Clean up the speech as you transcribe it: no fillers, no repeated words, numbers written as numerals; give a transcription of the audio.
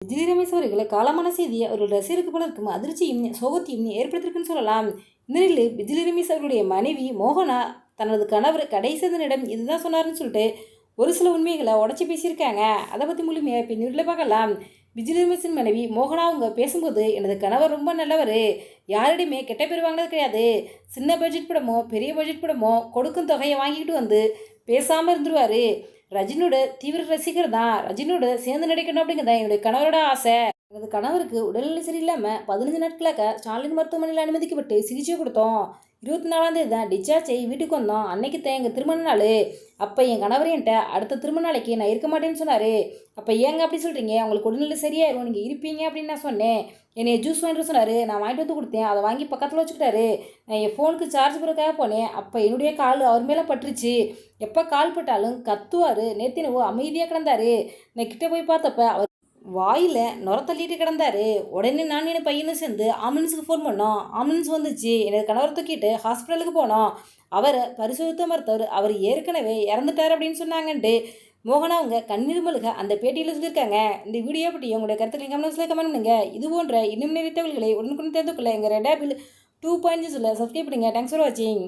விஜய் ரமேஷ் அவர்களை காலமான செய்தி அவர்கள் ரசிகருக்கு பலருக்கும் அதிர்ச்சியும் சோகத்தையும் ஏற்படுத்தியிருக்குன்னு சொல்லலாம். இந்த நிலையில் விஜய் ரமேஷ் அவர்களுடைய மனைவி மோகனா தனது கணவர் கடைசேதனிடம் இதுதான் சொன்னார்னு சொல்லிட்டு ஒரு சில உண்மைகளை உடச்சி பேசியிருக்காங்க. அதை பற்றி முழுமையாக இப்போ நியூரில் பார்க்கலாம். விஜய் ரமேஷின் மனைவி மோகனா அவங்க பேசும்போது, எனது கணவர் ரொம்ப நல்லவர், யாரிடையுமே கெட்ட பேர் வாங்கினது கிடையாது, சின்ன பட்ஜெட் படமோ பெரிய பட்ஜெட் படமோ கொடுக்கும் தொகையை வாங்கிக்கிட்டு வந்து பேசாமல் இருந்துருவார், ரஜினியோட தீவிர ரசிகர் தான், ரஜினியோட சேர்ந்து நடிக்கணும் அப்படிங்கிறத என்னுடைய கணவரோட ஆசை. எனது கணவருக்கு உடல்நிலை சரியில்லாமல் 15 நாட்களாக ஸ்டாலின் மருத்துவமனையில் அனுமதிக்கப்பட்டு சிகிச்சை கொடுத்தோம். 24ஆம் தேதி தான் டிஸ்சார்ஜ் ஆகி வீட்டுக்கு வந்தோம். அன்னைக்கு தான் எங்கள் திருமண நாள். அப்போ என் கணவர் என்கிட்ட அடுத்த திருமண நாளைக்கு நான் இருக்க மாட்டேன்னு சொன்னார். அப்போ ஏங்க அப்படி சொல்கிறீங்க, உங்களுக்கு உடல்நிலை சரியாயிரும், நீங்கள் இருப்பீங்க அப்படின்னு நான் சொன்னேன். என்னை ஜூஸ் வாங்கிட்டு சொன்னார். நான் வாங்கிட்டு வந்து கொடுத்தேன். அதை வாங்கி பக்கத்தில் வச்சுக்கிட்டாரு. நான் என் ஃபோனுக்கு சார்ஜ் போடுறதுக்காக போனேன். அப்போ என்னுடைய கால் அவர் மேலே பட்டுருச்சு. எப்போ கால் பட்டாலும் கத்துவார். நேத்தினவோ அமைதியாக கிடந்தார். நான் கிட்டே போய் பார்த்தப்ப அவர் வாயில் நுர தள்ளிட்டு கிடந்தாரு. உடனே நான் என் பையனும் சேர்ந்து ஆம்புலன்ஸுக்கு ஃபோன் பண்ணோம். ஆம்புலன்ஸ் வந்துச்சு. எனது கணவரை தூக்கிட்டு ஹாஸ்பிட்டலுக்கு போனோம். அவரை பரிசோதித்த மருத்துவர் அவர் ஏற்கனவே இறந்துட்டார் அப்படின்னு சொன்னாங்கன்ட்டு மோகனா அவங்க கண்ணீர் மல்க அந்த பேட்டியில் சொல்லியிருக்காங்க. இந்த வீடியோ பற்றி உங்களுடைய கருத்துக்களை கமெண்ட்ஸில் கமெண்ட் பண்ணுங்க. இது போன்ற இன்னும் நிறைய தகவல்களை உடனுக்குடன் தெரிந்து கொள்ள எங்கள் ரெட் ஆப்பிள் 2.0 சப்ஸ்கிரைப் பண்ணுங்கள். தேங்க்ஸ் ஃபார் வாட்சிங்.